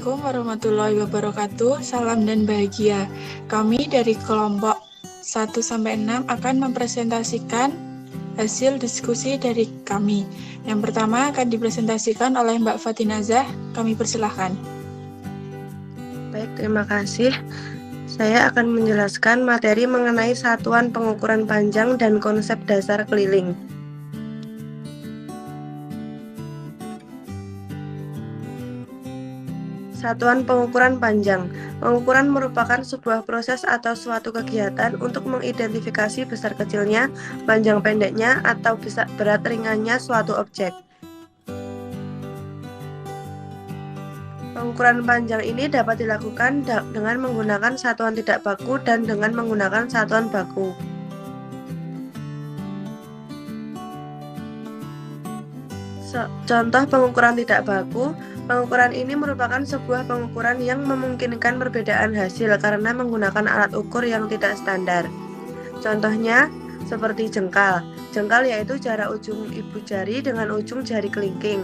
Assalamualaikum warahmatullahi wabarakatuh. Salam dan bahagia. Kami dari kelompok 1-6 akan mempresentasikan hasil diskusi dari kami. Yang pertama akan dipresentasikan oleh Mbak Fatinazah. Kami persilahkan. Baik, terima kasih. Saya akan menjelaskan materi mengenai satuan pengukuran panjang dan konsep dasar keliling. Satuan pengukuran panjang. Pengukuran merupakan sebuah proses atau suatu kegiatan untuk mengidentifikasi besar kecilnya, panjang pendeknya, atau berat ringannya suatu objek. Pengukuran panjang ini dapat dilakukan dengan menggunakan satuan tidak baku dan dengan menggunakan satuan baku. Contoh pengukuran tidak baku. Pengukuran ini merupakan sebuah pengukuran yang memungkinkan perbedaan hasil karena menggunakan alat ukur yang tidak standar. Contohnya seperti jengkal. Jengkal yaitu jarak ujung ibu jari dengan ujung jari kelingking.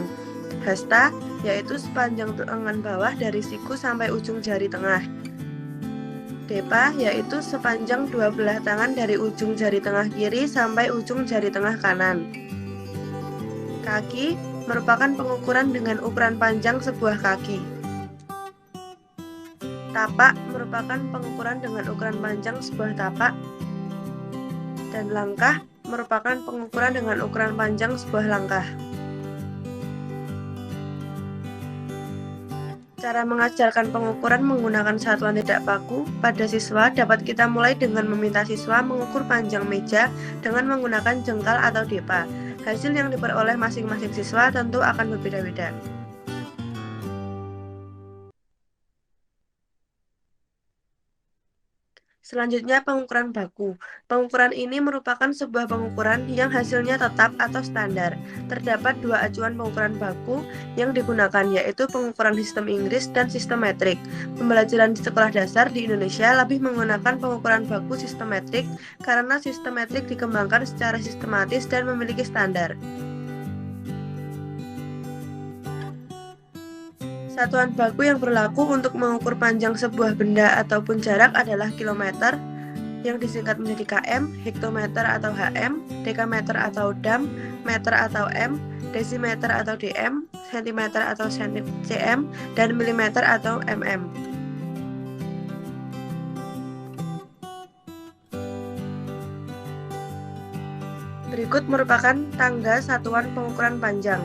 Hasta yaitu sepanjang lengan bawah dari siku sampai ujung jari tengah. Depa yaitu sepanjang dua belah tangan dari ujung jari tengah kiri sampai ujung jari tengah kanan. Kaki merupakan pengukuran dengan ukuran panjang sebuah kaki. Tapak merupakan pengukuran dengan ukuran panjang sebuah tapak. Dan langkah merupakan pengukuran dengan ukuran panjang sebuah langkah. Cara mengajarkan pengukuran menggunakan satuan tidak baku pada siswa dapat kita mulai dengan meminta siswa mengukur panjang meja dengan menggunakan jengkal atau depa. Hasil yang diperoleh masing-masing siswa tentu akan berbeda-beda. Selanjutnya pengukuran baku. Pengukuran ini merupakan sebuah pengukuran yang hasilnya tetap atau standar. Terdapat dua acuan pengukuran baku yang digunakan, yaitu pengukuran sistem Inggris dan sistem metrik. Pembelajaran di sekolah dasar di Indonesia lebih menggunakan pengukuran baku sistem metrik karena sistem metrik dikembangkan secara sistematis dan memiliki standar. Satuan baku yang berlaku untuk mengukur panjang sebuah benda ataupun jarak adalah kilometer, yang disingkat menjadi km, hektometer atau hm, dekameter atau dam, meter atau m, desimeter atau dm, sentimeter atau cm, dan milimeter atau mm. Berikut merupakan tangga satuan pengukuran panjang.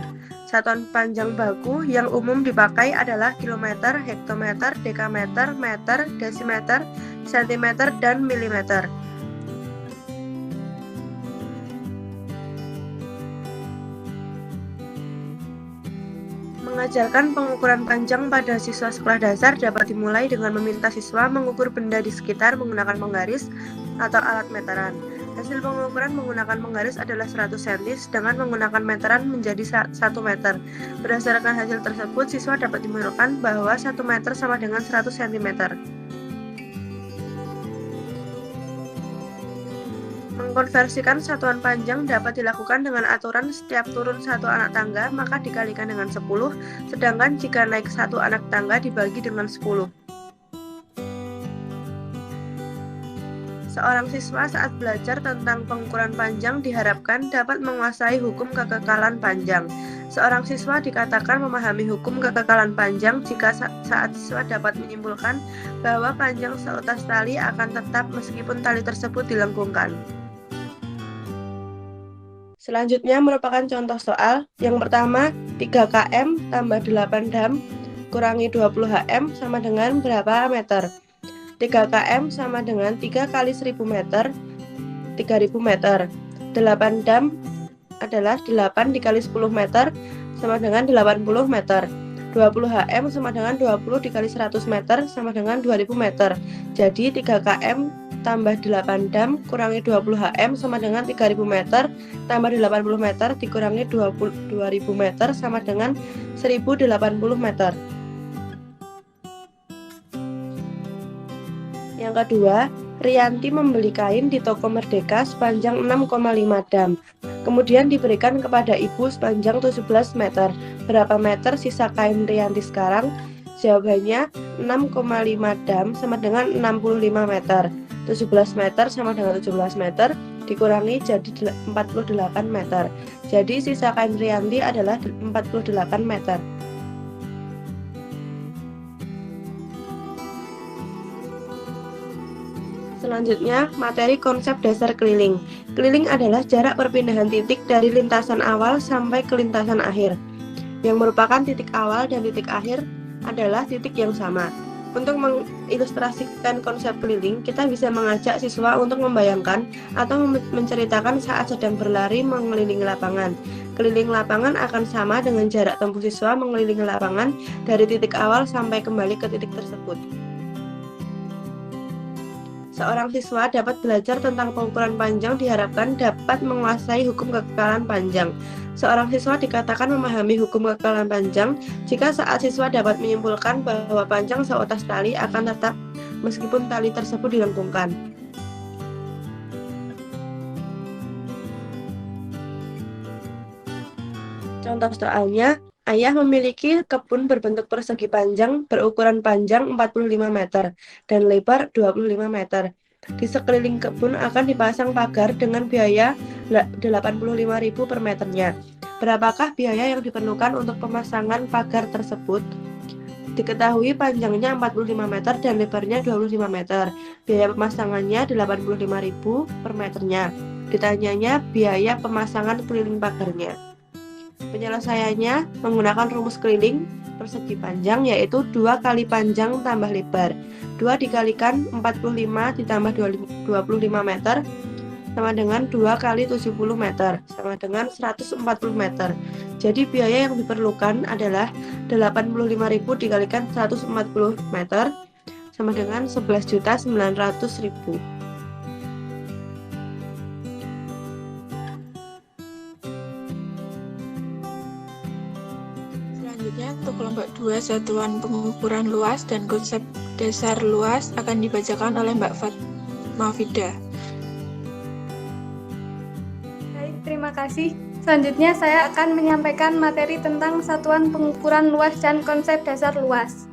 Satuan panjang baku yang umum dipakai adalah kilometer, hektometer, dekameter, meter, desimeter, sentimeter, dan milimeter. Mengajarkan pengukuran panjang pada siswa sekolah dasar dapat dimulai dengan meminta siswa mengukur benda di sekitar menggunakan penggaris atau alat meteran. Hasil pengukuran menggunakan penggaris adalah 100 cm, sedangkan menggunakan meteran menjadi 1 meter. Berdasarkan hasil tersebut, siswa dapat menyimpulkan bahwa 1 meter sama dengan 100 cm. Mengkonversikan satuan panjang dapat dilakukan dengan aturan setiap turun satu anak tangga maka dikalikan dengan 10, sedangkan jika naik satu anak tangga dibagi dengan 10. Seorang siswa saat belajar tentang pengukuran panjang diharapkan dapat menguasai hukum kekekalan panjang. Seorang siswa dikatakan memahami hukum kekekalan panjang jika saat siswa dapat menyimpulkan bahwa panjang seutas tali akan tetap meskipun tali tersebut dilengkungkan. Selanjutnya merupakan contoh soal. Yang pertama, 3 km tambah 8 dam kurangi 20 hm sama dengan berapa meter? 3 km sama dengan 3 kali 1000 meter, 3000 meter. 8 dam adalah 8 dikali 10 meter sama dengan 80 meter. 20 hm sama dengan 20 dikali 100 meter sama dengan 2000 meter. Jadi 3 km tambah 8 dam kurangi 20 hm sama dengan 3000 meter tambah 80 meter dikurangi 2000 meter sama dengan 1080 meter. Yang kedua, Rianti membeli kain di toko Merdeka sepanjang 6,5 dam. Kemudian diberikan kepada ibu sepanjang 17 meter. Berapa meter sisa kain Rianti sekarang? Jawabannya 6,5 dam sama dengan 65 meter. 17 meter sama dengan 17 meter dikurangi jadi 48 meter. Jadi sisa kain Rianti adalah 48 meter. Selanjutnya, materi konsep dasar keliling. Keliling adalah jarak perpindahan titik dari lintasan awal sampai ke lintasan akhir. Yang merupakan titik awal dan titik akhir adalah titik yang sama. Untuk mengilustrasikan konsep keliling, kita bisa mengajak siswa untuk membayangkan atau menceritakan saat sedang berlari mengelilingi lapangan. Keliling lapangan akan sama dengan jarak tempuh siswa mengelilingi lapangan dari titik awal sampai kembali ke titik tersebut. Seorang siswa dapat belajar tentang pengukuran panjang diharapkan dapat menguasai hukum kekekalan panjang. Seorang siswa dikatakan memahami hukum kekekalan panjang jika saat siswa dapat menyimpulkan bahwa panjang seutas tali akan tetap meskipun tali tersebut dilengkungkan. Contoh soalnya, ayah memiliki kebun berbentuk persegi panjang berukuran panjang 45 meter dan lebar 25 meter. Di sekeliling kebun akan dipasang pagar dengan biaya 85.000 per meternya. Berapakah biaya yang diperlukan untuk pemasangan pagar tersebut? Diketahui panjangnya 45 meter dan lebarnya 25 meter. Biaya pemasangannya 85.000 per meternya. Ditanyanya biaya pemasangan keliling pagarnya. Penyelesaiannya menggunakan rumus keliling persegi panjang, yaitu 2 kali panjang tambah lebar. 2 dikalikan 45 ditambah 25 meter sama dengan 2 kali 70 meter sama dengan 140 meter. Jadi biaya yang diperlukan adalah 85.000 dikalikan 140 meter sama dengan 11.900.000. Selanjutnya, untuk kelompok 2, satuan pengukuran luas dan konsep dasar luas akan dibacakan oleh Mbak Fatmafida. Baik, terima kasih. Selanjutnya saya akan menyampaikan materi tentang satuan pengukuran luas dan konsep dasar luas.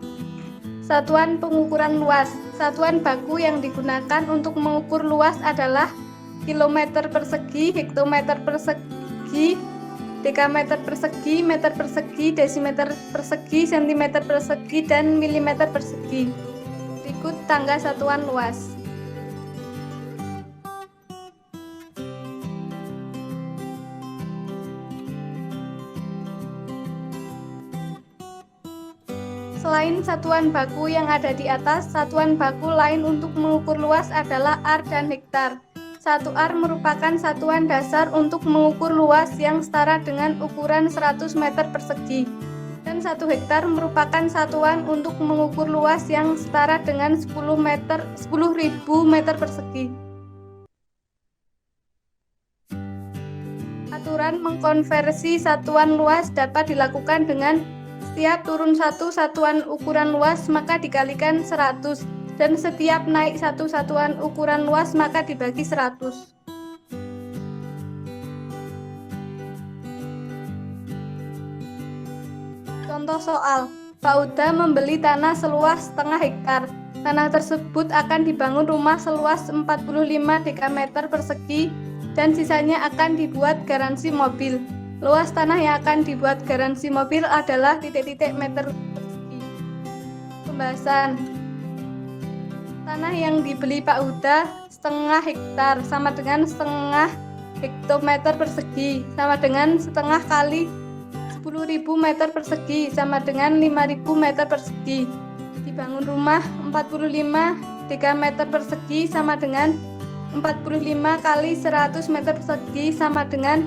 Satuan pengukuran luas. Satuan baku yang digunakan untuk mengukur luas adalah kilometer persegi, hektometer persegi, dekameter persegi, meter persegi, desimeter persegi, sentimeter persegi, dan milimeter persegi. Berikut tangga satuan luas. Selain satuan baku yang ada di atas, satuan baku lain untuk mengukur luas adalah ar dan hektar. 1 ar merupakan satuan dasar untuk mengukur luas yang setara dengan ukuran 100 meter persegi. Dan 1 hektar merupakan satuan untuk mengukur luas yang setara dengan 10.000 meter persegi. Aturan mengkonversi satuan luas dapat dilakukan dengan setiap turun 1 satuan ukuran luas maka dikalikan 100, dan setiap naik 1 satuan ukuran luas maka dibagi 100. Contoh soal, Pak Uda membeli tanah seluas setengah hektar. Tanah tersebut akan dibangun rumah seluas 45 dekameter persegi dan sisanya akan dibuat garansi mobil. Luas tanah yang akan dibuat garansi mobil adalah titik-titik meter persegi. Pembahasan. Tanah yang dibeli Pak Huda setengah hektar sama dengan setengah hektometer persegi sama dengan setengah kali 10.000 meter persegi sama dengan 5.000 meter persegi. Dibangun rumah 45 dekameter persegi sama dengan 45 kali 100 meter persegi sama dengan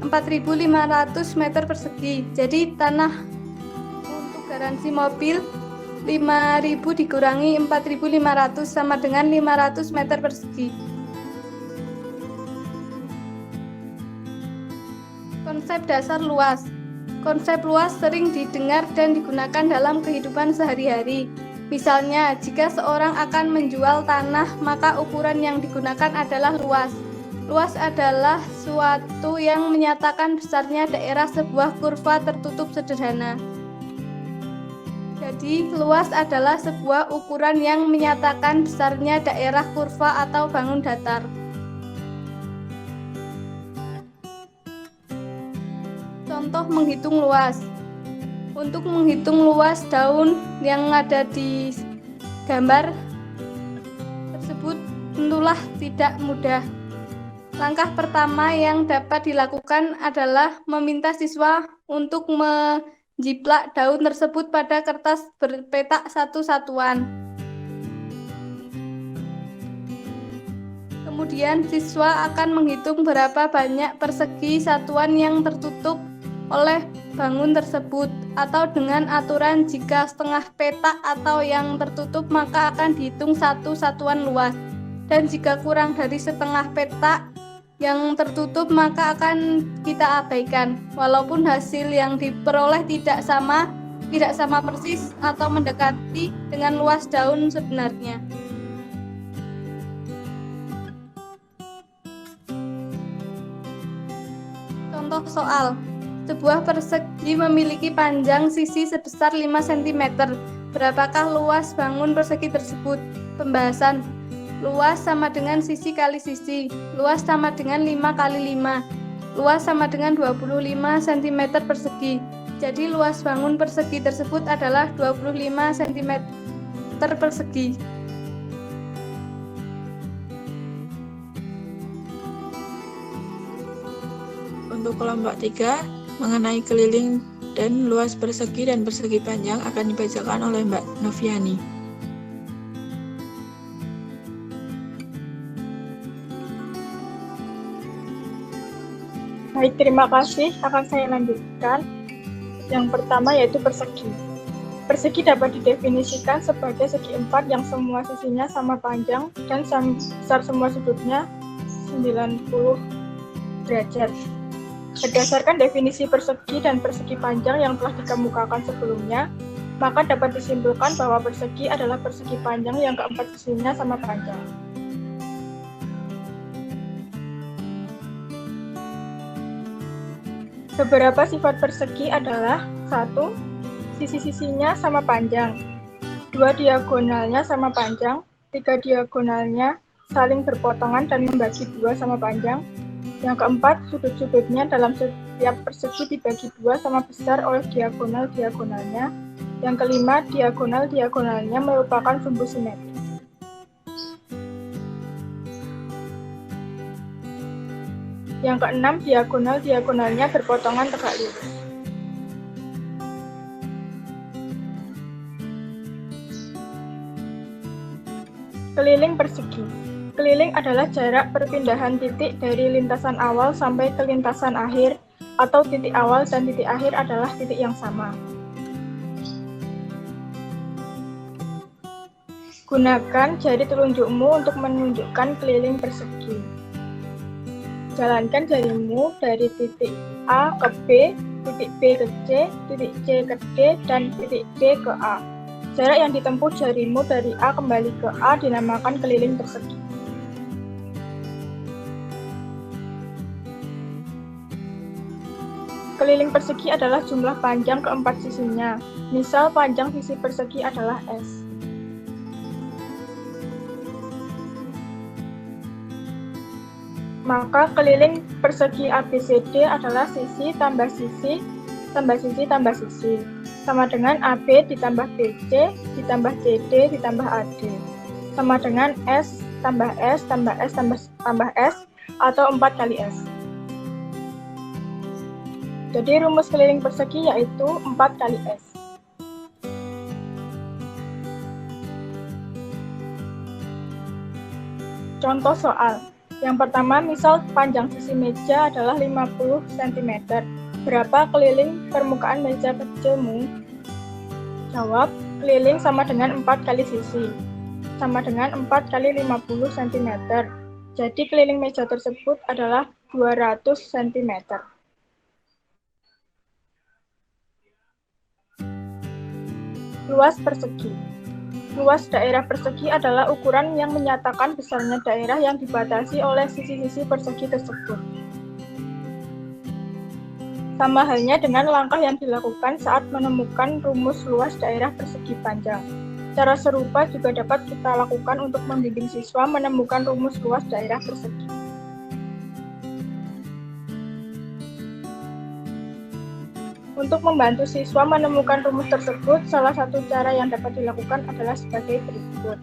4.500 meter persegi. Jadi tanah untuk garansi mobil 5.000 dikurangi 4.500 sama dengan 500 meter persegi. Konsep dasar luas. Konsep luas sering didengar dan digunakan dalam kehidupan sehari-hari. Misalnya, jika seorang akan menjual tanah, maka ukuran yang digunakan adalah luas. Luas adalah suatu yang menyatakan besarnya daerah sebuah kurva tertutup sederhana. Jadi, luas adalah sebuah ukuran yang menyatakan besarnya daerah kurva atau bangun datar. Contoh menghitung luas. Untuk menghitung luas daun yang ada di gambar tersebut tentulah tidak mudah. Langkah pertama yang dapat dilakukan adalah meminta siswa untuk menjiplak daun tersebut pada kertas berpetak satu-satuan. Kemudian siswa akan menghitung berapa banyak persegi satuan yang tertutup oleh bangun tersebut, atau dengan aturan jika setengah petak atau yang tertutup maka akan dihitung satu satuan luas, dan jika kurang dari setengah petak yang tertutup maka akan kita abaikan walaupun hasil yang diperoleh tidak sama persis atau mendekati dengan luas daun sebenarnya. Contoh soal. Sebuah persegi memiliki panjang sisi sebesar 5 cm. Berapakah luas bangun persegi tersebut? Pembahasan. Luas sama dengan sisi kali sisi. Luas sama dengan 5 kali 5. Luas sama dengan 25 cm persegi. Jadi luas bangun persegi tersebut adalah 25 cm persegi. Untuk kelompok 3, mengenai keliling dan luas persegi dan persegi panjang akan dibacakan oleh Mbak Noviani. Baik, terima kasih. Akan saya lanjutkan. Yang pertama yaitu persegi. Persegi dapat didefinisikan sebagai segi empat yang semua sisinya sama panjang dan besar semua sudutnya 90 derajat. Berdasarkan definisi persegi dan persegi panjang yang telah dikemukakan sebelumnya, maka dapat disimpulkan bahwa persegi adalah persegi panjang yang keempat sisinya sama panjang. Beberapa sifat persegi adalah 1. Sisi-sisinya sama panjang, 2. Diagonalnya sama panjang, 3. Diagonalnya saling berpotongan dan membagi 2 sama panjang. Yang keempat, sudut-sudutnya dalam setiap persegi dibagi 2 sama besar oleh diagonal-diagonalnya. Yang kelima, diagonal-diagonalnya merupakan sumbu simetri. Yang keenam, diagonal-diagonalnya berpotongan tegak lurus. Keliling persegi. Keliling adalah jarak perpindahan titik dari lintasan awal sampai ke lintasan akhir, atau titik awal dan titik akhir adalah titik yang sama. Gunakan jari telunjukmu untuk menunjukkan keliling persegi. Jalankan jarimu dari titik A ke B, titik B ke C, titik C ke D, dan titik D ke A. Jarak yang ditempuh jarimu dari A kembali ke A dinamakan keliling persegi. Keliling persegi adalah jumlah panjang keempat sisinya. Misal panjang sisi persegi adalah S. Maka keliling persegi ABCD adalah sisi tambah sisi tambah sisi tambah sisi, sama dengan AB ditambah BC ditambah CD ditambah AD, sama dengan S tambah S tambah S tambah S atau 4 kali S. Jadi rumus keliling persegi yaitu 4 kali S. Contoh soal. Yang pertama, misal panjang sisi meja adalah 50 cm. Berapa keliling permukaan meja kecilmu? Jawab, keliling sama dengan 4 kali sisi. Sama dengan 4 kali 50 cm. Jadi keliling meja tersebut adalah 200 cm. Luas persegi. Luas daerah persegi adalah ukuran yang menyatakan besarnya daerah yang dibatasi oleh sisi-sisi persegi tersebut. Sama halnya dengan langkah yang dilakukan saat menemukan rumus luas daerah persegi panjang. Cara serupa juga dapat kita lakukan untuk membimbing siswa menemukan rumus luas daerah persegi. Untuk membantu siswa menemukan rumus tersebut, salah satu cara yang dapat dilakukan adalah sebagai berikut.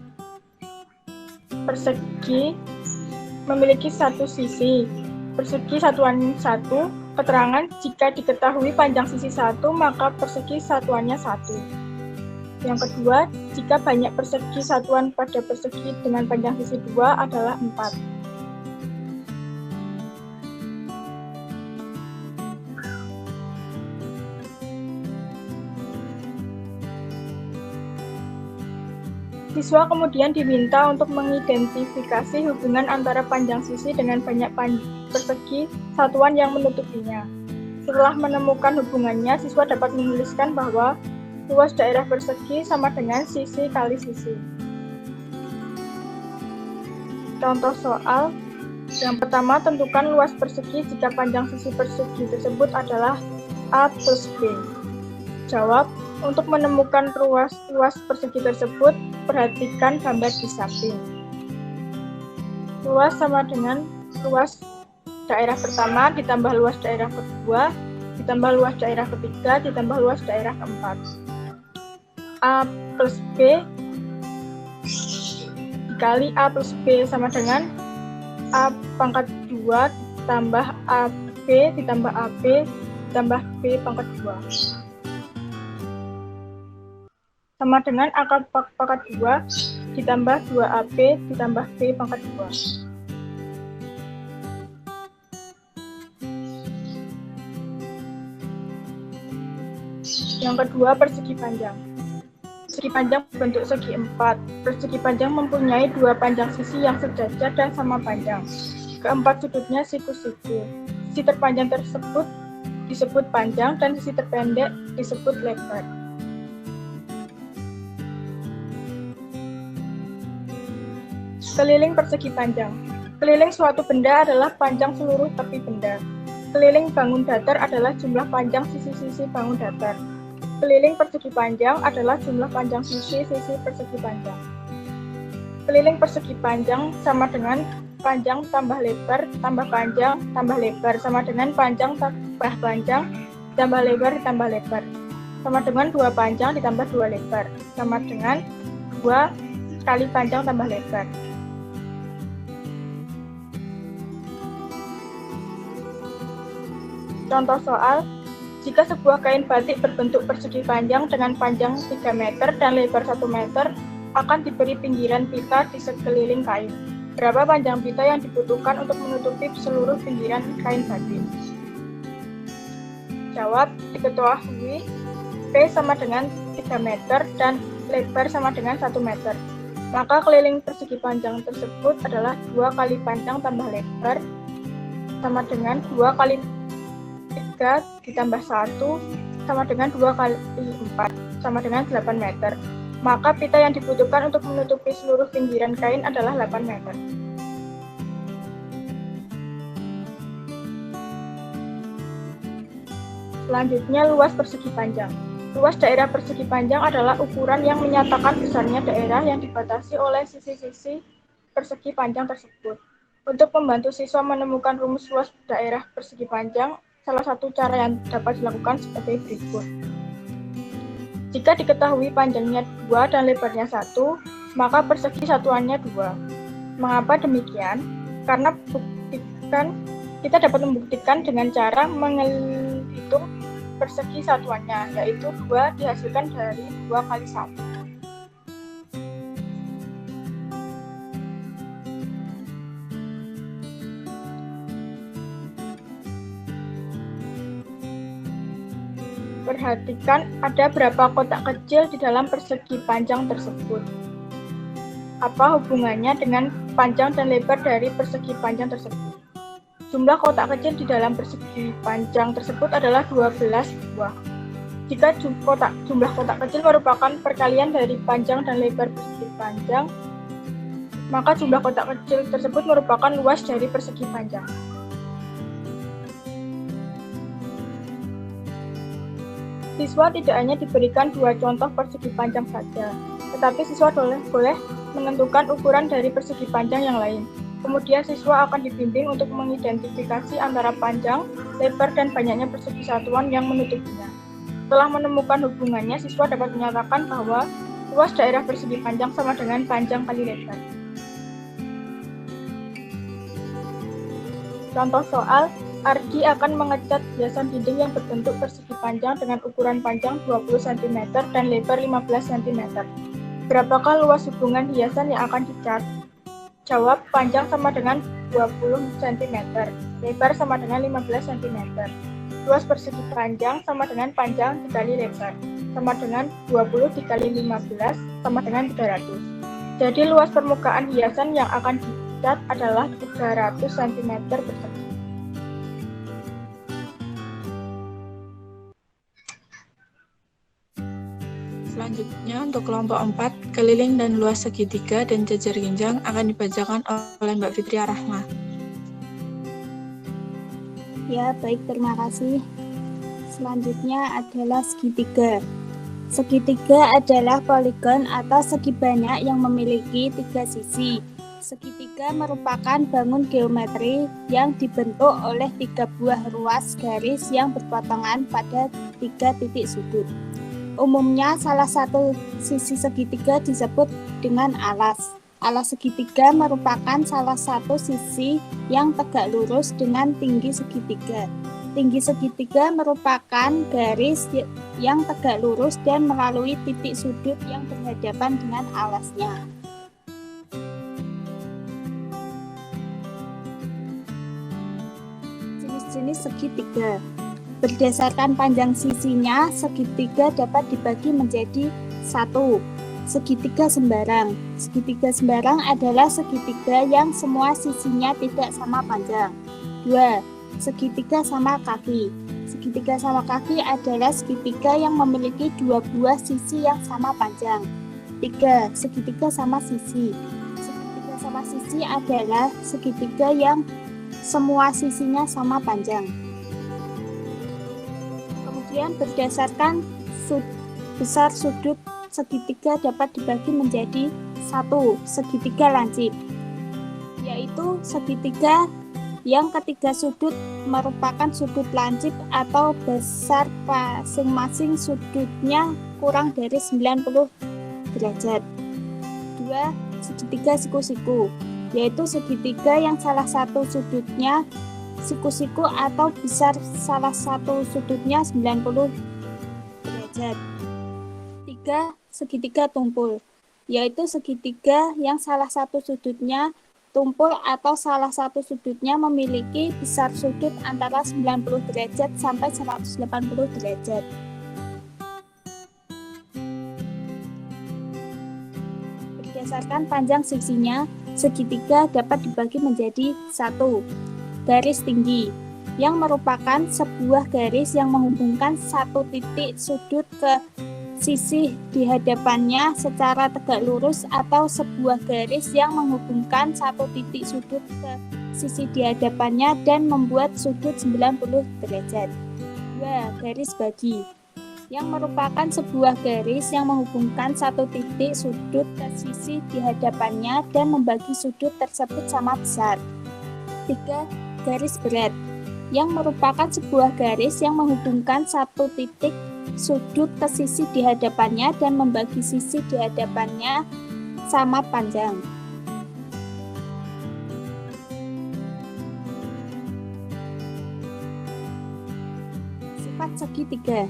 Persegi memiliki satu sisi. Persegi satuan 1, keterangan jika diketahui panjang sisi 1, maka persegi satuannya 1. Yang kedua, jika banyak persegi satuan pada persegi dengan panjang sisi 2 adalah 4. Siswa kemudian diminta untuk mengidentifikasi hubungan antara panjang sisi dengan banyak persegi satuan yang menutupinya. Setelah menemukan hubungannya, siswa dapat menuliskan bahwa luas daerah persegi sama dengan sisi kali sisi. Contoh soal yang pertama, tentukan luas persegi jika panjang sisi persegi tersebut adalah A plus B. Jawab, untuk menemukan luas persegi tersebut, perhatikan gambar di samping. Luas sama dengan luas daerah pertama ditambah luas daerah kedua, ditambah luas daerah ketiga, ditambah luas daerah keempat. A plus B dikali A plus B sama dengan A pangkat 2 ditambah AB ditambah AB ditambah B pangkat 2. Sama dengan A pangkat 2 ditambah 2AB ditambah B pangkat 2. Yang kedua, persegi panjang. Persegi panjang berbentuk segi 4. Persegi panjang mempunyai dua panjang sisi yang sejajar dan sama panjang. Keempat sudutnya siku-siku. Sisi terpanjang tersebut disebut panjang dan sisi terpendek disebut lebar. Keliling persegi panjang. Keliling suatu benda adalah panjang seluruh tepi benda. Keliling bangun datar adalah jumlah panjang sisi-sisi bangun datar. Keliling persegi panjang adalah jumlah panjang sisi-sisi persegi panjang. Keliling persegi panjang sama dengan panjang tambah lebar tambah panjang tambah lebar sama dengan panjang tambah panjang tambah lebar ditambah lebar. Sama dengan 2 panjang ditambah 2 lebar. Sama dengan 2 kali panjang tambah lebar. Contoh soal, jika sebuah kain batik berbentuk persegi panjang dengan panjang 3 meter dan lebar 1 meter, akan diberi pinggiran pita di sekeliling kain. Berapa panjang pita yang dibutuhkan untuk menutupi seluruh pinggiran kain batik? Jawab, diketahui P sama dengan 3 meter dan lebar sama dengan 1 meter. Maka keliling persegi panjang tersebut adalah 2 kali panjang tambah lebar sama dengan 2 kali 3 ditambah 1 sama dengan 2 kali 4 sama dengan 8 meter. Maka pita yang dibutuhkan untuk menutupi seluruh pinggiran kain adalah 8 meter. Selanjutnya, luas persegi panjang. Luas daerah persegi panjang adalah ukuran yang menyatakan besarnya daerah yang dibatasi oleh sisi-sisi persegi panjang tersebut. Untuk membantu siswa menemukan rumus luas daerah persegi panjang, salah satu cara yang dapat dilakukan sebagai berikut. Jika diketahui panjangnya 2 dan lebarnya 1, maka persegi satuannya 2. Mengapa demikian? Karena kita dapat membuktikan dengan cara menghitung persegi satuannya, yaitu 2 dihasilkan dari 2 kali 1. Perhatikan ada berapa kotak kecil di dalam persegi panjang tersebut. Apa hubungannya dengan panjang dan lebar dari persegi panjang tersebut? Jumlah kotak kecil di dalam persegi panjang tersebut adalah 12 buah. Jika jumlah kotak kecil merupakan perkalian dari panjang dan lebar persegi panjang, maka jumlah kotak kecil tersebut merupakan luas dari persegi panjang. Siswa tidak hanya diberikan 2 contoh persegi panjang saja, tetapi siswa boleh menentukan ukuran dari persegi panjang yang lain. Kemudian siswa akan dibimbing untuk mengidentifikasi antara panjang, lebar, dan banyaknya persegi satuan yang menutupinya. Setelah menemukan hubungannya, siswa dapat menyatakan bahwa luas daerah persegi panjang sama dengan panjang kali lebar. Contoh soal, Ardi akan mengecat hiasan dinding yang berbentuk persegi panjang dengan ukuran panjang 20 cm dan lebar 15 cm. Berapakah luas hubungan hiasan yang akan dicat? Jawab, panjang sama dengan 20 cm, lebar sama dengan 15 cm. Luas persegi panjang sama dengan panjang dikali lebar, sama dengan 20 dikali 15, sama dengan 300. Jadi luas permukaan hiasan yang akan dicat adalah 300 cm persegi. Selanjutnya untuk kelompok 4, keliling dan luas segitiga dan jajar ginjang akan dibacakan oleh Mbak Fitri Rahma. Ya, baik, terima kasih. Selanjutnya adalah segitiga. Segitiga adalah poligon atau segi banyak yang memiliki 3 sisi. Segitiga merupakan bangun geometri yang dibentuk oleh 3 buah ruas garis yang berpotongan pada 3 titik sudut. Umumnya salah satu sisi segitiga disebut dengan alas. Alas segitiga merupakan salah satu sisi yang tegak lurus dengan tinggi segitiga. Tinggi segitiga merupakan garis yang tegak lurus dan melalui titik sudut yang berhadapan dengan alasnya. Jenis-jenis segitiga. Berdasarkan panjang sisinya, segitiga dapat dibagi menjadi 1. Segitiga sembarang. Segitiga sembarang adalah segitiga yang semua sisinya tidak sama panjang. 2. Segitiga sama kaki. Segitiga sama kaki adalah segitiga yang memiliki 2 buah sisi yang sama panjang. 3. Segitiga sama sisi. Segitiga sama sisi adalah segitiga yang semua sisinya sama panjang. Kemudian berdasarkan besar sudut segitiga dapat dibagi menjadi 1. Segitiga lancip, yaitu segitiga yang ketiga sudut merupakan sudut lancip atau besar masing-masing sudutnya kurang dari 90 derajat. 2. Segitiga siku-siku, yaitu segitiga yang salah satu sudutnya siku-siku atau besar salah satu sudutnya 90 derajat. 3. Segitiga tumpul, yaitu segitiga yang salah satu sudutnya tumpul atau salah satu sudutnya memiliki besar sudut antara 90 derajat sampai 180 derajat. Berdasarkan panjang sisinya, segitiga dapat dibagi menjadi 1. Garis tinggi, yang merupakan sebuah garis yang menghubungkan satu titik sudut ke sisi di hadapannya secara tegak lurus atau sebuah garis yang menghubungkan satu titik sudut ke sisi di hadapannya dan membuat sudut 90 derajat. 2. Garis bagi, yang merupakan sebuah garis yang menghubungkan satu titik sudut ke sisi di hadapannya dan membagi sudut tersebut sama besar. 3. Garis berat, yang merupakan sebuah garis yang menghubungkan satu titik sudut ke sisi di hadapannya dan membagi sisi di hadapannya sama panjang. Sifat segitiga.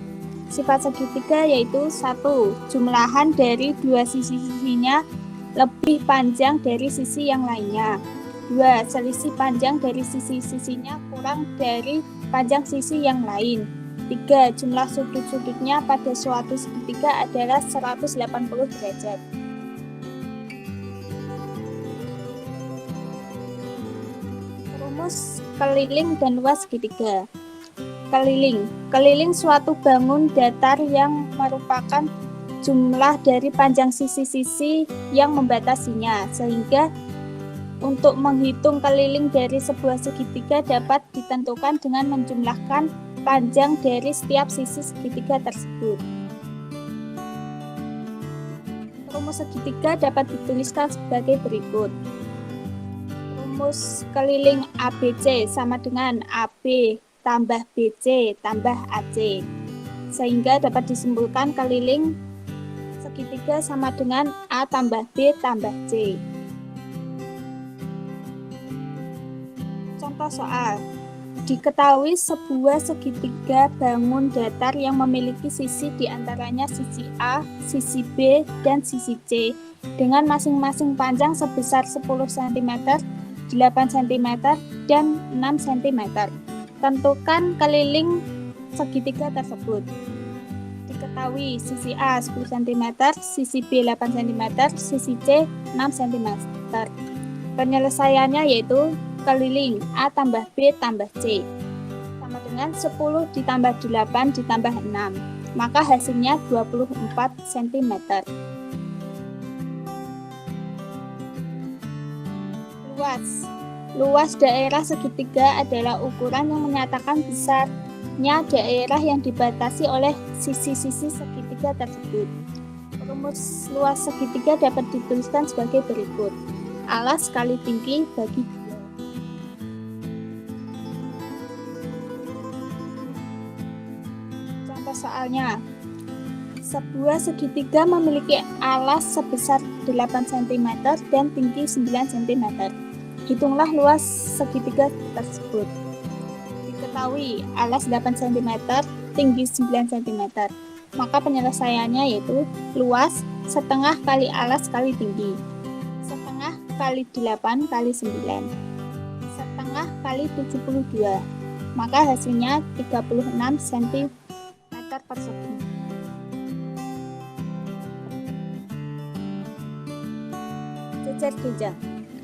Sifat segitiga yaitu 1. Jumlahan dari dua sisi-sisinya lebih panjang dari sisi yang lainnya. 2. Selisih panjang dari sisi-sisinya kurang dari panjang sisi yang lain. 3. Jumlah sudut-sudutnya pada suatu segitiga adalah 180 derajat. Rumus keliling dan luas segitiga. Keliling suatu bangun datar yang merupakan jumlah dari panjang sisi-sisi yang membatasinya, sehingga Untuk menghitung keliling dari sebuah segitiga dapat ditentukan dengan menjumlahkan panjang dari setiap sisi segitiga tersebut. Rumus segitiga dapat dituliskan sebagai berikut. Rumus keliling ABC sama dengan AB tambah BC tambah AC. Sehingga dapat disimpulkan keliling segitiga sama dengan A tambah B tambah C. Contoh soal. Diketahui sebuah segitiga bangun datar yang memiliki sisi di antaranya sisi A, sisi B, dan sisi C dengan masing-masing panjang sebesar 10 cm, 8 cm, dan 6 cm. Tentukan keliling segitiga tersebut. Diketahui sisi A 10 cm, sisi B 8 cm, sisi C 6 cm. Penyelesaiannya yaitu keliling A tambah B tambah C sama dengan 10 ditambah 8 ditambah 6, maka hasilnya 24 cm. Luas daerah segitiga adalah ukuran yang menyatakan besarnya daerah yang dibatasi oleh sisi-sisi segitiga tersebut. Rumus luas segitiga dapat dituliskan sebagai berikut. Alas kali tinggi bagi 2. Contoh soalnya. Sebuah segitiga memiliki alas sebesar 8 cm dan tinggi 9 cm. Hitunglah luas segitiga tersebut. Diketahui alas 8 cm, tinggi 9 cm. Maka penyelesaiannya yaitu luas setengah kali alas kali tinggi. Setengah kali 8 kali 9. Setengah kali 72. Maka hasilnya 36 cm persegi. Jajar genjang.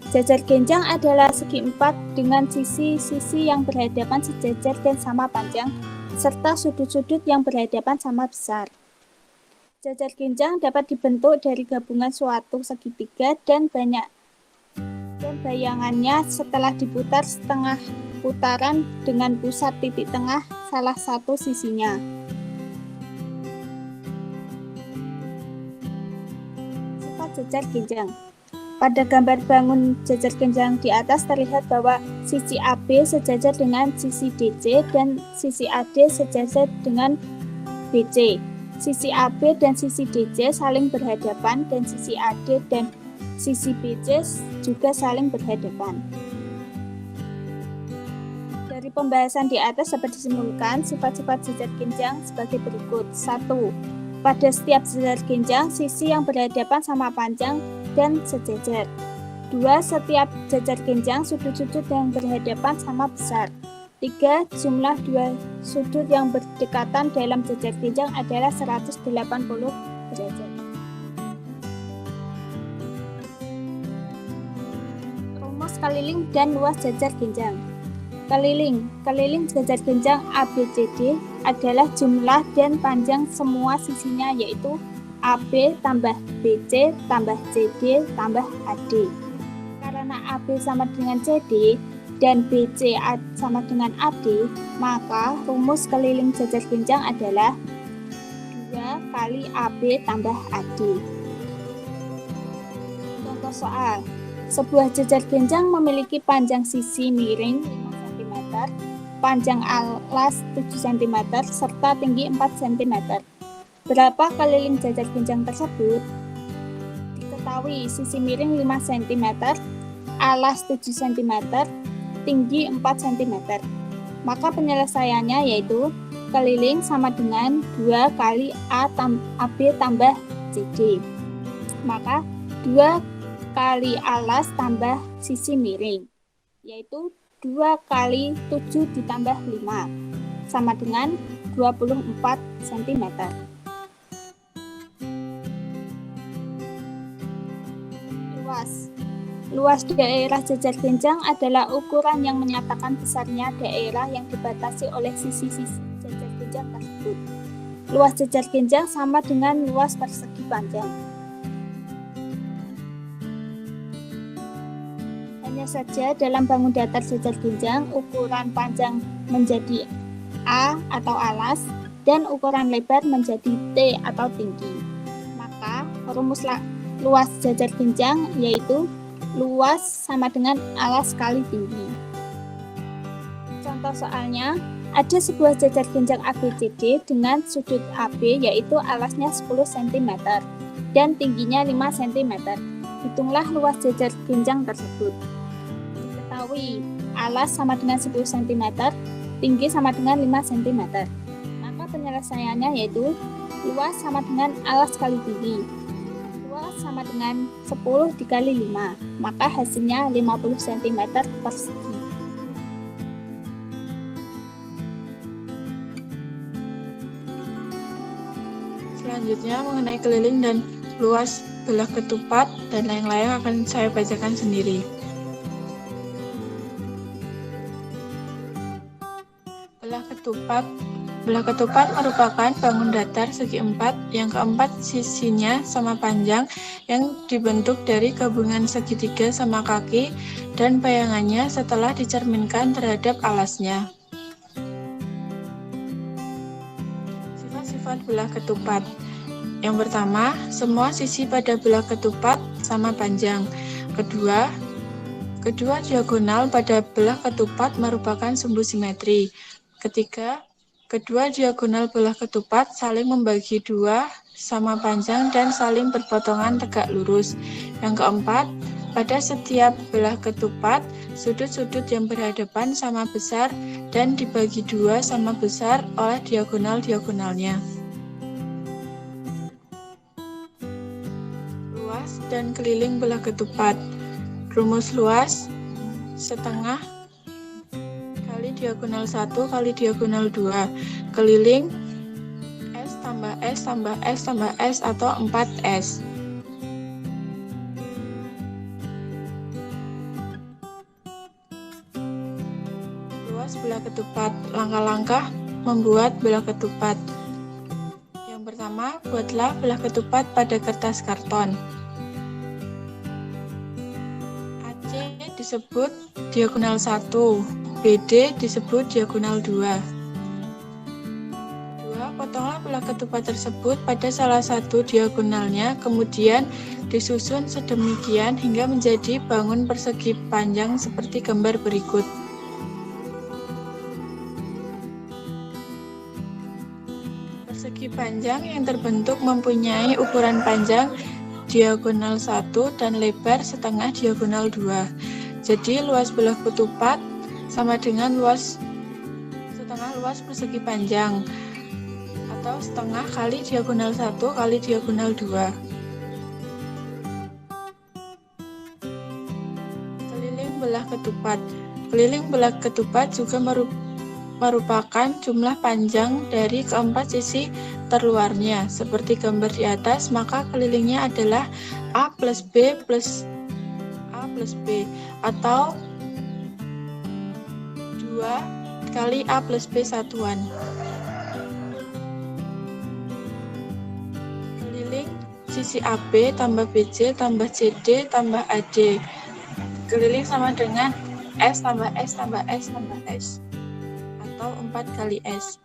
Jajar genjang adalah segi empat dengan sisi-sisi yang berhadapan sejajar dan sama panjang, serta sudut-sudut yang berhadapan sama besar. Jajar genjang dapat dibentuk dari gabungan suatu segitiga dan bayangannya setelah diputar setengah putaran dengan pusat titik tengah salah satu sisinya. Sifat jajar genjang. Pada gambar bangun jajar genjang di atas terlihat bahwa sisi AB sejajar dengan sisi DC dan sisi AD sejajar dengan BC. Sisi AB dan sisi DC saling berhadapan dan sisi AD dan sisi BC juga saling berhadapan. Dari pembahasan di atas dapat disimpulkan sifat-sifat jajar genjang sebagai berikut. 1. Pada setiap jajar genjang, sisi yang berhadapan sama panjang dan sejajar. 2. Setiap jajar genjang, sudut-sudut yang berhadapan sama besar. 3. Jumlah dua sudut yang berdekatan dalam jajar genjang adalah 180 derajat. Rumus keliling dan luas jajar genjang. Keliling jajar genjang ABCD adalah jumlah dan panjang semua sisinya, yaitu AB tambah BC tambah CD tambah AD. Karena AB sama dengan CD dan BC sama dengan AD, maka rumus keliling jajar genjang adalah 2 kali AB tambah AD. Contoh soal. Sebuah jajar genjang memiliki panjang sisi miring 5 cm, panjang alas 7 cm, serta tinggi 4 cm. Berapa keliling jajar genjang tersebut? Diketahui sisi miring 5 cm, alas 7 cm, tinggi 4 cm. Maka penyelesaiannya yaitu keliling sama dengan 2 kali AB tambah CD. Maka 2 kali alas tambah sisi miring, yaitu 2 kali 7 ditambah 5, sama dengan 24 cm. Luas daerah jajar genjang adalah ukuran yang menyatakan besarnya daerah yang dibatasi oleh sisi-sisi jajar genjang tersebut. Luas jajar genjang sama dengan luas persegi panjang. saja dalam bangun datar jajar genjang, ukuran panjang menjadi A atau alas, dan ukuran lebar menjadi T atau tinggi. Maka rumus luas jajar genjang yaitu luas sama dengan alas kali tinggi. Contoh soalnya, ada sebuah jajar genjang ABCD dengan sudut AB yaitu alasnya 10 cm dan tingginya 5 cm. Hitunglah luas jajar genjang tersebut. Diketahui alas sama dengan 10 cm, tinggi sama dengan 5 cm. Maka penyelesaiannya yaitu luas sama dengan alas kali tinggi. Luas sama dengan 10 dikali 5, maka hasilnya 50 cm persegi. Selanjutnya mengenai keliling dan luas belah ketupat dan layang-layang akan saya bacakan sendiri. Belah ketupat merupakan bangun datar segi empat yang keempat sisinya sama panjang yang dibentuk dari gabungan segitiga sama kaki dan bayangannya setelah dicerminkan terhadap alasnya. Sifat-sifat belah ketupat. Yang pertama, semua sisi pada belah ketupat sama panjang. Kedua diagonal pada belah ketupat merupakan sumbu simetri. Ketiga, kedua diagonal belah ketupat saling membagi dua sama panjang dan saling berpotongan tegak lurus. Yang keempat, pada setiap belah ketupat, sudut-sudut yang berhadapan sama besar dan dibagi dua sama besar oleh diagonal-diagonalnya. Luas dan keliling belah ketupat. Rumus luas setengah kali diagonal 1 kali diagonal 2. Keliling S tambah S tambah S tambah S atau 4S. Luas belah ketupat. Langkah-langkah membuat belah ketupat. Yang pertama, buatlah belah ketupat pada kertas karton. AC disebut diagonal 1, BD disebut diagonal 2. Potonglah belah ketupat tersebut pada salah satu diagonalnya, kemudian disusun sedemikian hingga menjadi bangun persegi panjang seperti gambar berikut. Persegi panjang yang terbentuk mempunyai ukuran panjang diagonal 1 dan lebar setengah diagonal 2. Jadi luas belah ketupat sama dengan setengah luas persegi panjang atau setengah kali diagonal 1 kali diagonal 2. Keliling belah ketupat. Keliling belah ketupat juga merupakan jumlah panjang dari keempat sisi terluarnya. Seperti gambar di atas, maka kelilingnya adalah A plus B plus A plus B atau 2 kali A plus B satuan. Keliling sisi AB tambah BC tambah CD tambah AD. Keliling sama dengan S tambah S tambah S tambah S atau 4 kali S.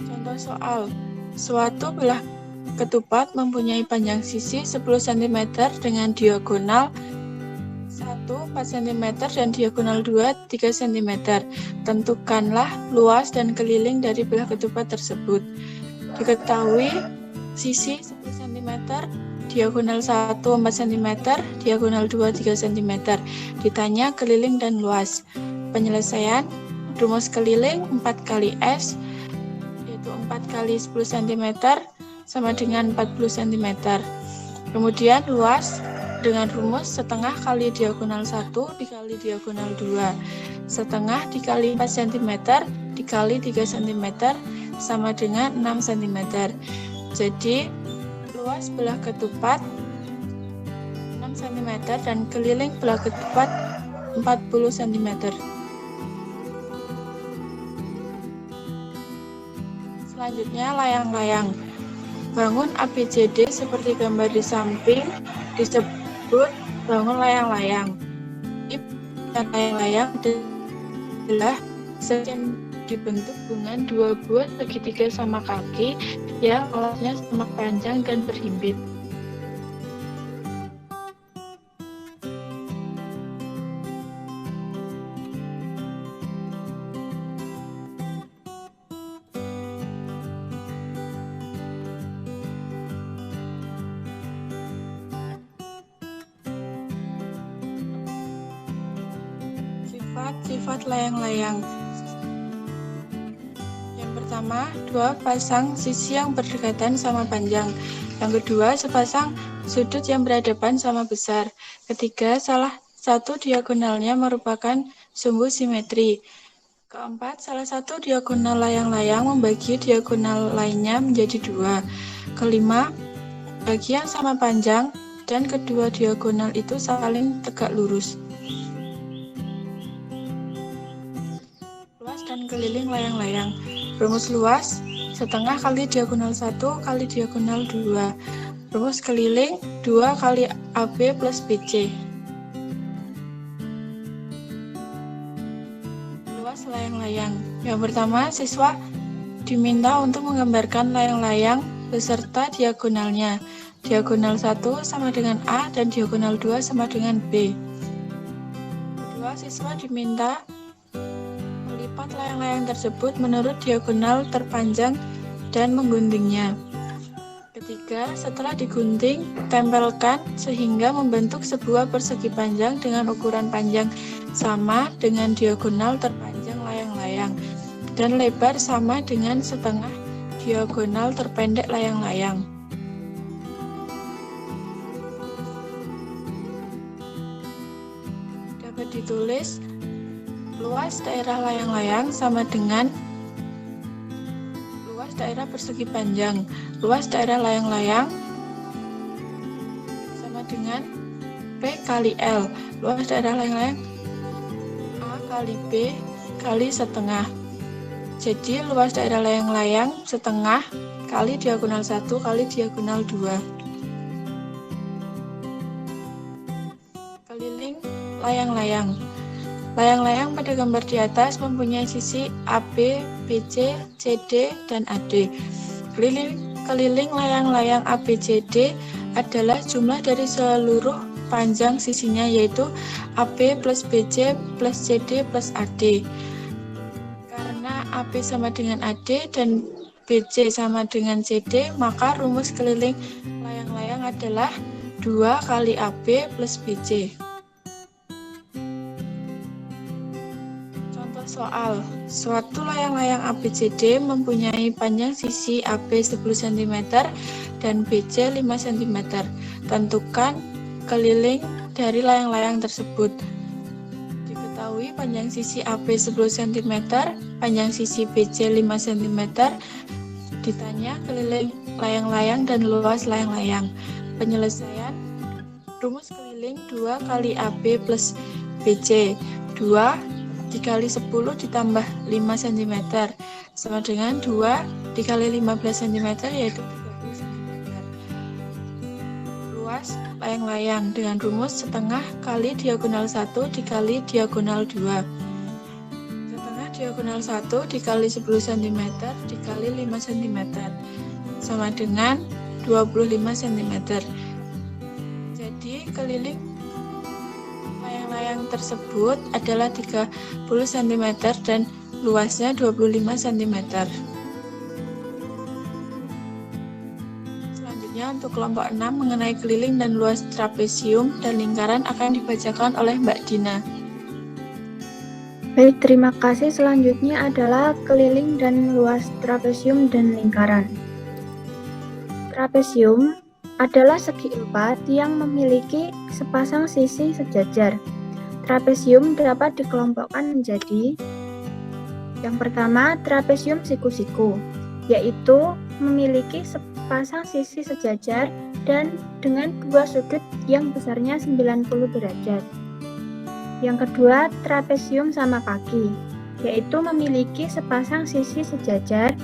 Contoh soal. Suatu belah ketupat mempunyai panjang sisi 10 cm dengan diagonal 1 4 cm dan diagonal 2 3 cm. Tentukanlah luas dan keliling dari belah ketupat tersebut. Diketahui sisi 10 cm, diagonal 1 4 cm, diagonal 2 3 cm. Ditanya keliling dan luas. Penyelesaian rumus keliling 4 kali S yaitu 4 kali 10 cm sama dengan 40 cm. Kemudian luas dengan rumus setengah kali diagonal 1 dikali diagonal 2. Setengah dikali 4 cm dikali 3 cm sama dengan 6 cm. Jadi luas belah ketupat 6 cm dan keliling belah ketupat 40 cm. Selanjutnya layang-layang. Bangun ABCD seperti gambar di samping disebut bangun layang-layang. Layang-layang adalah yang dibentuk dengan dua buah segitiga sama kaki yang alasnya sama panjang dan berhimpit. Sifat layang-layang. Yang pertama, dua pasang sisi yang berdekatan sama panjang. Yang kedua, sepasang sudut yang berhadapan sama besar. Ketiga, salah satu diagonalnya merupakan sumbu simetri. Keempat, salah satu diagonal layang-layang membagi diagonal lainnya menjadi dua. Kelima, bagian sama panjang dan kedua diagonal itu saling tegak lurus. Luas dan keliling layang-layang. Rumus luas, setengah kali diagonal 1 kali diagonal 2. Rumus keliling, 2 kali AB plus BC. Luas layang-layang. Yang pertama, siswa diminta untuk menggambarkan layang-layang beserta diagonalnya. Diagonal 1 sama dengan A dan diagonal 2 sama dengan B. Kedua, siswa diminta melipat layang-layang tersebut menurut diagonal terpanjang dan mengguntingnya. Ketiga, setelah digunting, tempelkan sehingga membentuk sebuah persegi panjang dengan ukuran panjang sama dengan diagonal terpanjang layang-layang dan lebar sama dengan setengah diagonal terpendek layang-layang. Dapat ditulis luas daerah layang-layang sama dengan luas daerah persegi panjang. Luas daerah layang-layang sama dengan P kali L. Luas daerah layang-layang A kali B kali setengah. Jadi luas daerah layang-layang setengah kali diagonal 1 kali diagonal 2. Keliling layang-layang. Layang-layang pada gambar di atas mempunyai sisi AB, BC, CD, dan AD. Keliling layang-layang ABCD adalah jumlah dari seluruh panjang sisinya, yaitu AB plus BC plus CD plus AD. Karena AB sama dengan AD dan BC sama dengan CD, maka rumus keliling layang-layang adalah 2 kali AB plus BC. Soal, suatu layang-layang ABCD mempunyai panjang sisi AB 10 cm dan BC 5 cm. Tentukan keliling dari layang-layang tersebut. Diketahui panjang sisi AB 10 cm, panjang sisi BC 5 cm. Ditanya keliling layang-layang dan luas layang-layang. Penyelesaian, rumus keliling 2 kali AB plus BC. 2 dikali 10 ditambah 5 cm sama dengan 2 dikali 15 cm yaitu 30 cm. Luas layang-layang dengan rumus setengah kali diagonal 1 dikali diagonal 2. Setengah diagonal 1 dikali 10 cm dikali 5 cm sama dengan 25 cm. Jadi keliling layang tersebut adalah 30 cm dan luasnya 25 cm. Selanjutnya untuk kelompok 6 mengenai keliling dan luas trapesium dan lingkaran akan dibacakan oleh Mbak Dina. Baik, terima kasih. Selanjutnya adalah keliling dan luas trapesium dan lingkaran. Trapesium adalah segi empat yang memiliki sepasang sisi sejajar. Trapesium dapat dikelompokkan menjadi yang pertama, trapesium siku-siku, yaitu memiliki sepasang sisi sejajar dan dengan dua sudut yang besarnya 90 derajat. Yang kedua, trapesium sama kaki, yaitu memiliki sepasang sisi sejajar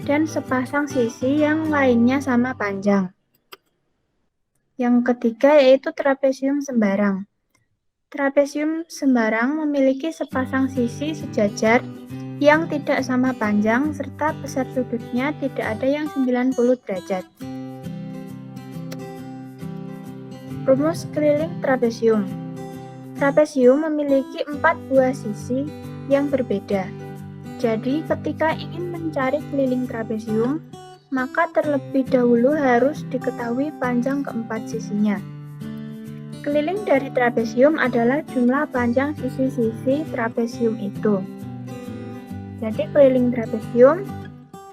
dan sepasang sisi yang lainnya sama panjang. Yang ketiga yaitu trapesium sembarang. Trapesium sembarang memiliki sepasang sisi sejajar yang tidak sama panjang serta besar sudutnya tidak ada yang 90 derajat. Rumus keliling trapesium. Trapesium memiliki 4 buah sisi yang berbeda. Jadi ketika ingin mencari keliling trapesium, maka terlebih dahulu harus diketahui panjang keempat sisinya. Keliling dari trapesium adalah jumlah panjang sisi-sisi trapesium itu. Jadi keliling trapesium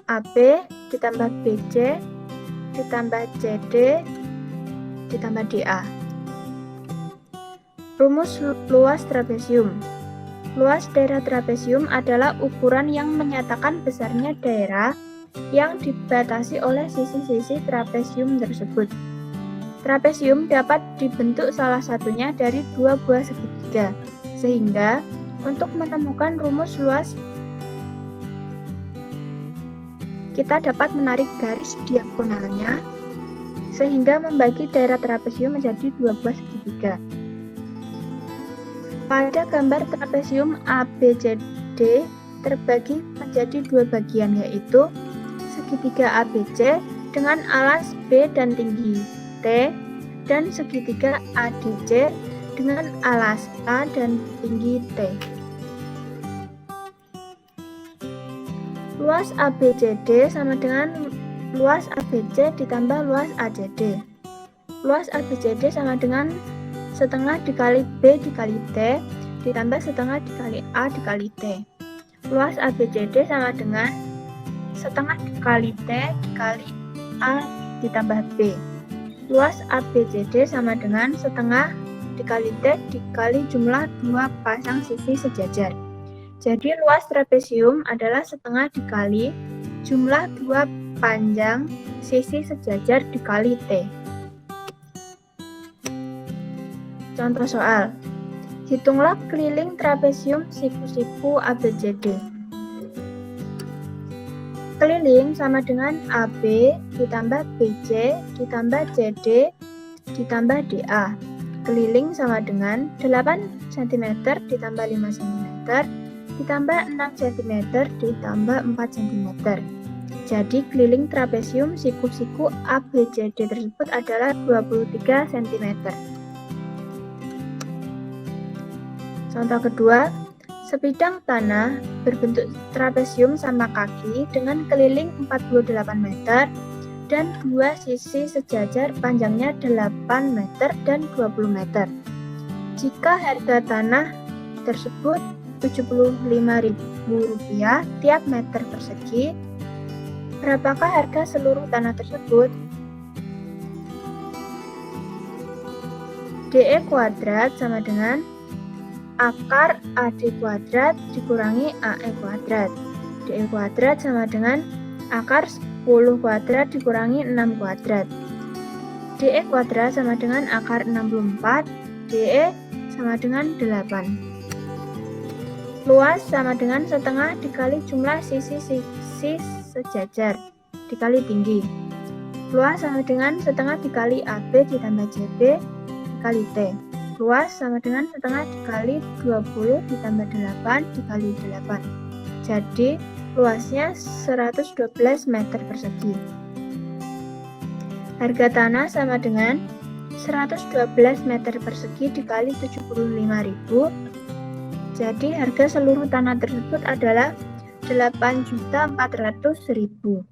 AB ditambah BC ditambah CD ditambah DA. Rumus luas trapesium. Luas daerah trapesium adalah ukuran yang menyatakan besarnya daerah yang dibatasi oleh sisi-sisi trapesium tersebut. Trapesium dapat dibentuk salah satunya dari 2 buah segitiga, sehingga untuk menemukan rumus luas kita dapat menarik garis diagonalnya sehingga membagi daerah trapesium menjadi 2 buah segitiga. Pada gambar trapesium ABCD terbagi menjadi 2 bagian, yaitu segitiga ABC dengan alas B dan tinggi T dan segitiga ADC dengan alas A dan tinggi T. Luas ABCD sama dengan luas ABC ditambah luas ACD. Luas ABCD sama dengan setengah dikali B dikali T ditambah setengah dikali A dikali T. Luas ABCD sama dengan setengah dikali T dikali A ditambah B. Luas ABCD sama dengan setengah dikali T dikali jumlah 2 pasang sisi sejajar. Jadi luas trapesium adalah setengah dikali jumlah 2 panjang sisi sejajar dikali T. Contoh soal. Hitunglah keliling trapesium siku-siku ABCD. Keliling sama dengan AB ditambah BC ditambah CD ditambah DA. Keliling sama dengan 8 cm ditambah 5 cm ditambah 6 cm ditambah 4 cm. Jadi keliling trapesium siku-siku ABCD tersebut adalah 23 cm. Contoh kedua, sebidang tanah berbentuk trapesium sama kaki dengan keliling 48 meter dan 2 sisi sejajar panjangnya 8 meter dan 20 meter. Jika harga tanah tersebut Rp75.000 tiap meter persegi, berapakah harga seluruh tanah tersebut? DE kuadrat sama dengan akar AD kuadrat dikurangi AE kuadrat. DE kuadrat sama dengan akar 10 kuadrat dikurangi 6 kuadrat. DE kuadrat sama dengan akar 64, DE sama dengan 8. Luas sama dengan setengah dikali jumlah sisi-sisi sejajar dikali tinggi. Luas sama dengan setengah dikali AB ditambah CB dikali T. Luas sama dengan setengah dikali 20 ditambah 8 dikali 8. Jadi luasnya 112 meter persegi. Harga tanah sama dengan 112 meter persegi dikali 75.000. Jadi harga seluruh tanah tersebut adalah 8.400.000.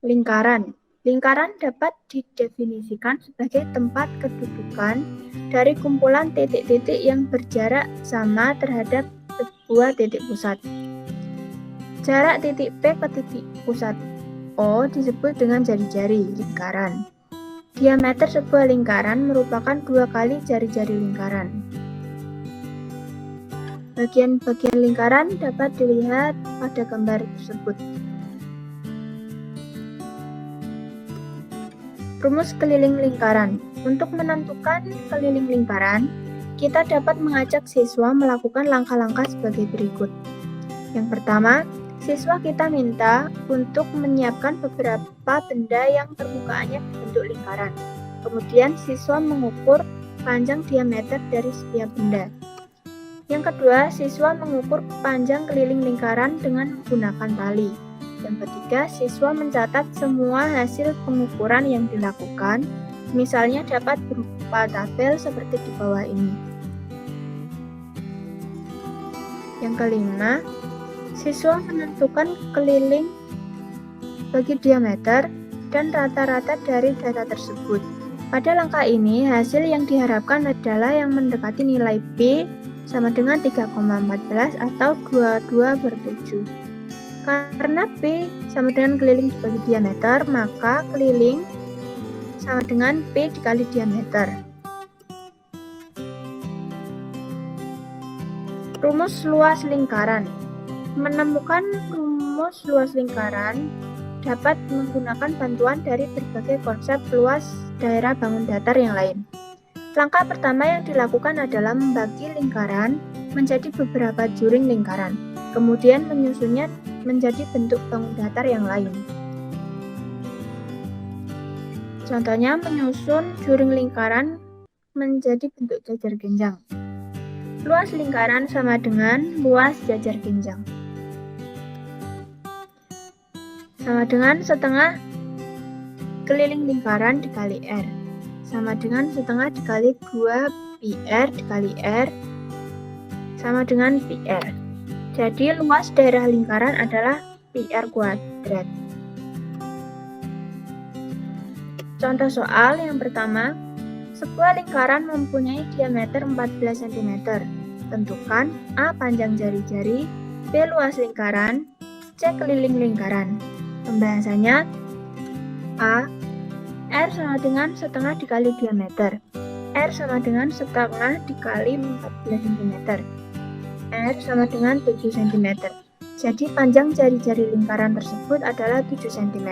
Lingkaran. Lingkaran dapat didefinisikan sebagai tempat kedudukan dari kumpulan titik-titik yang berjarak sama terhadap sebuah titik pusat. Jarak titik P ke titik pusat O disebut dengan jari-jari lingkaran. Diameter sebuah lingkaran merupakan 2 kali jari-jari lingkaran. Bagian-bagian lingkaran dapat dilihat pada gambar tersebut. Rumus keliling lingkaran. Untuk menentukan keliling lingkaran, kita dapat mengajak siswa melakukan langkah-langkah sebagai berikut. Yang pertama, siswa kita minta untuk menyiapkan beberapa benda yang permukaannya berbentuk lingkaran. Kemudian siswa mengukur panjang diameter dari setiap benda. Yang kedua, siswa mengukur panjang keliling lingkaran dengan menggunakan tali. Yang ketiga, siswa mencatat semua hasil pengukuran yang dilakukan, misalnya dapat berupa tabel seperti di bawah ini. Yang kelima, siswa menentukan keliling bagi diameter dan rata-rata dari data tersebut. Pada langkah ini, hasil yang diharapkan adalah yang mendekati nilai B sama dengan 3,14 atau 22/7. Karena B sama dengan keliling dibagi diameter, maka keliling sama dengan P dikali diameter. Rumus luas lingkaran. Menemukan rumus luas lingkaran dapat menggunakan bantuan dari berbagai konsep luas daerah bangun datar yang lain. Langkah pertama yang dilakukan adalah membagi lingkaran menjadi beberapa juring lingkaran, kemudian menyusunnya menjadi bentuk bangun datar yang lain. Contohnya menyusun juring lingkaran menjadi bentuk jajar genjang. Luas lingkaran sama dengan luas jajar genjang. Sama dengan setengah keliling lingkaran dikali R. Sama dengan setengah dikali 2 PR dikali R. Sama dengan PR. Jadi luas daerah lingkaran adalah PR kuadrat. Contoh soal yang pertama, sebuah lingkaran mempunyai diameter 14 cm. Tentukan A panjang jari-jari, B luas lingkaran, C keliling lingkaran. Pembahasannya A. R sama dengan setengah dikali diameter. R sama dengan setengah dikali 14 cm. R sama dengan 7 cm. Jadi panjang jari-jari lingkaran tersebut adalah 7 cm.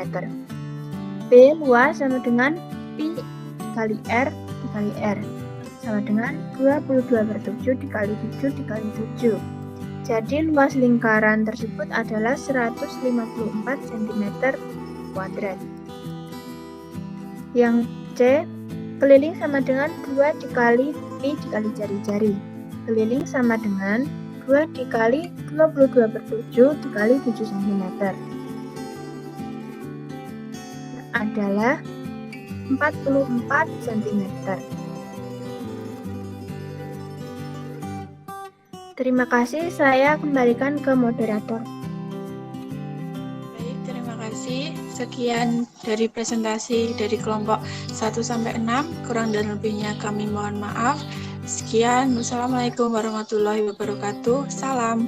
B luas sama dengan Pi dikali R dikali R. Sama dengan 22/7 dikali 7 dikali 7. Jadi luas lingkaran tersebut adalah 154 cm kuadrat. Yang C, keliling sama dengan 2 dikali Pi dikali jari-jari. Keliling sama dengan 2 dikali 22/7 dikali 7 cm. Adalah 44 cm. Terima kasih, saya kembalikan ke moderator. Baik, terima kasih. Sekian dari presentasi dari kelompok 1-6. Kurang dan lebihnya kami mohon maaf. Sekian. Wassalamualaikum warahmatullahi wabarakatuh. Salam.